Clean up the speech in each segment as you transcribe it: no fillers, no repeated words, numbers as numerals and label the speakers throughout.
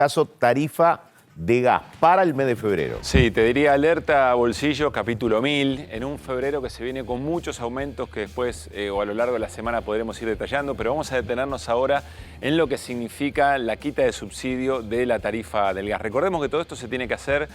Speaker 1: Caso tarifa de gas para el mes de febrero.
Speaker 2: Sí, te diría alerta a bolsillo, capítulo 1000, en un febrero que se viene con muchos aumentos que después o a lo largo de la semana podremos ir detallando, pero vamos a detenernos ahora en lo que significa la quita de subsidio de la tarifa del gas. Recordemos que todo esto se tiene que hacer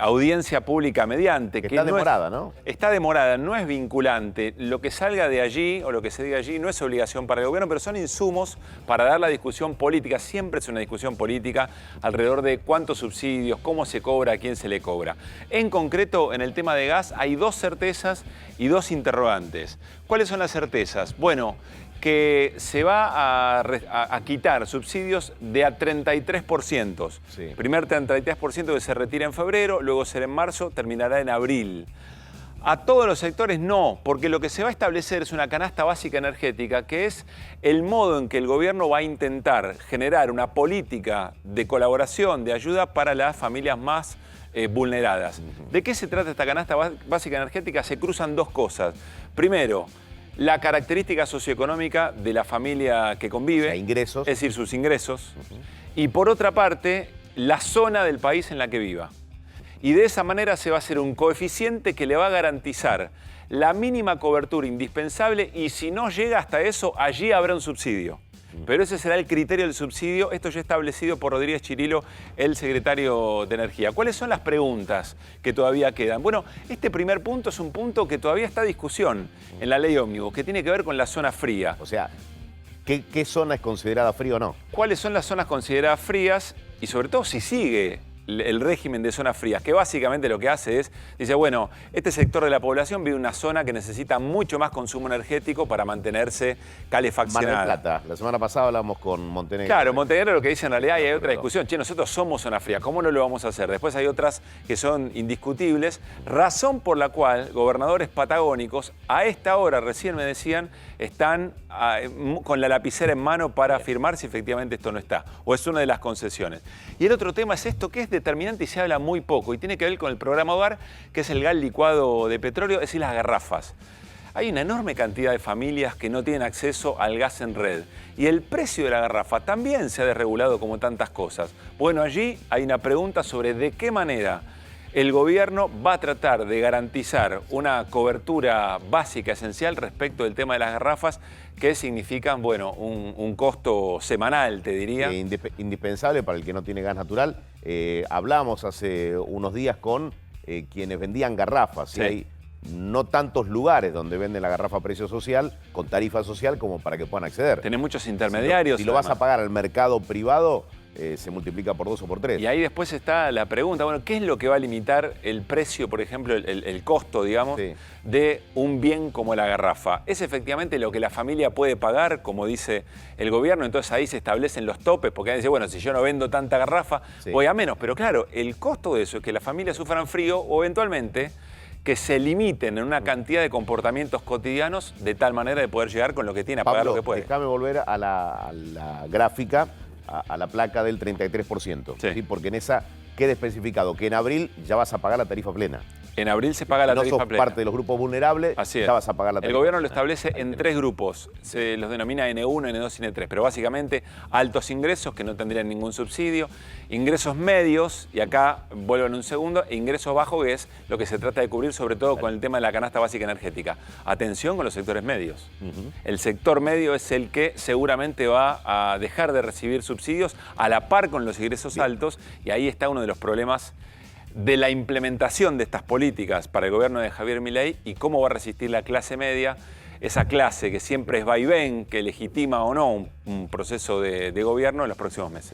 Speaker 2: audiencia pública mediante.
Speaker 1: Que está demorada, ¿no?
Speaker 2: Está demorada, no es vinculante. Lo que salga de allí o lo que se diga allí no es obligación para el gobierno, pero son insumos para dar la discusión política. Siempre es una discusión política alrededor de cuántos subsidios, cómo se cobra, a quién se le cobra. En concreto, en el tema de gas hay dos certezas y dos interrogantes. ¿Cuáles son las certezas? Bueno, que se va a quitar subsidios de a 33%.
Speaker 1: Sí.
Speaker 2: Primer 33% que se retira en febrero, luego será en marzo, terminará en abril. A todos los sectores no, porque lo que se va a establecer es una canasta básica energética, que es el modo en que el gobierno va a intentar generar una política de colaboración, de ayuda para las familias más vulneradas. ¿De qué se trata esta canasta básica energética? Se cruzan dos cosas. Primero, la característica socioeconómica de la familia que convive,
Speaker 1: o sea, ingresos.
Speaker 2: es decir, sus ingresos, y por otra parte, la zona del país en la que viva. Y de esa manera se va a hacer un coeficiente que le va a garantizar la mínima cobertura indispensable y si no llega hasta eso, allí habrá un subsidio. Pero ese será el criterio del subsidio, esto ya establecido por Rodríguez Chirilo, el secretario de Energía. ¿Cuáles son las preguntas que todavía quedan? Bueno, este primer punto es un punto que todavía está en discusión en la ley ómnibus, que tiene que ver con la zona fría.
Speaker 1: O sea, ¿qué zona es considerada fría o no?
Speaker 2: ¿Cuáles son las zonas consideradas frías? Y sobre todo si sigue el régimen de zonas frías, que básicamente lo que hace es, dice, bueno, este sector de la población vive en una zona que necesita mucho más consumo energético para mantenerse calefaccionada.
Speaker 1: Mar del Plata. La semana pasada hablamos con Montenegro.
Speaker 2: Claro, Montenegro lo que dice en realidad, y hay otra discusión, che, nosotros somos zona fría, ¿cómo no lo vamos a hacer? Después hay otras que son indiscutibles, razón por la cual gobernadores patagónicos a esta hora, recién me decían, están con la lapicera en mano para afirmar si efectivamente esto no está, o es una de las concesiones. Y el otro tema es esto, que es determinante y se habla muy poco, y tiene que ver con el programa Hogar, que es el gas licuado de petróleo, es decir, las garrafas. Hay una enorme cantidad de familias que no tienen acceso al gas en red. Y el precio de la garrafa también se ha desregulado como tantas cosas. Bueno, allí hay una pregunta sobre de qué manera el gobierno va a tratar de garantizar una cobertura básica, esencial, respecto del tema de las garrafas, que significan, bueno, un costo semanal, te diría.
Speaker 1: Indispensable para el que no tiene gas natural. Hablamos hace unos días con quienes vendían garrafas.
Speaker 2: Sí.
Speaker 1: Y hay no tantos lugares donde venden la garrafa a precio social, con tarifa social, como para que puedan acceder.
Speaker 2: Tenés muchos intermediarios.
Speaker 1: Si lo vas a pagar al mercado privado, se multiplica por 2 o por 3.
Speaker 2: Y ahí después está la pregunta, bueno, ¿qué es lo que va a limitar el precio, por ejemplo, el costo, digamos,
Speaker 1: Sí,
Speaker 2: de un bien como la garrafa? ¿Es efectivamente lo que la familia puede pagar, como dice el gobierno? Entonces ahí se establecen los topes, porque ahí dice, bueno, si yo no vendo tanta garrafa,
Speaker 1: sí,
Speaker 2: voy a menos. Pero claro, el costo de eso es que las familias sufran frío o eventualmente que se limiten en una cantidad de comportamientos cotidianos de tal manera de poder llegar con lo que tiene a pagar
Speaker 1: Pablo,
Speaker 2: lo que puede.
Speaker 1: déjame volver a la gráfica, a la placa del 33%.
Speaker 2: Sí.
Speaker 1: ¿Sí? Porque en esa queda especificado que en abril ya vas a pagar la tarifa plena.
Speaker 2: En abril se paga la
Speaker 1: no
Speaker 2: tarifa
Speaker 1: sos
Speaker 2: plena.
Speaker 1: parte de los grupos vulnerables,
Speaker 2: Así es.
Speaker 1: ya vas a pagar la tarifa.
Speaker 2: El gobierno lo establece en 3 grupos, se los denomina N1, N2 y N3, pero básicamente altos ingresos que no tendrían ningún subsidio, ingresos medios, y acá vuelvo en un segundo, e ingresos bajos, que es lo que se trata de cubrir sobre todo con el tema de la canasta básica energética. Atención con los sectores medios. El sector medio es el que seguramente va a dejar de recibir subsidios a la par con los ingresos altos, y ahí está uno de los problemas de la implementación de estas políticas para el gobierno de Javier Milei y cómo va a resistir la clase media, esa clase que siempre es vaivén, que legitima o no un proceso de gobierno en los próximos meses.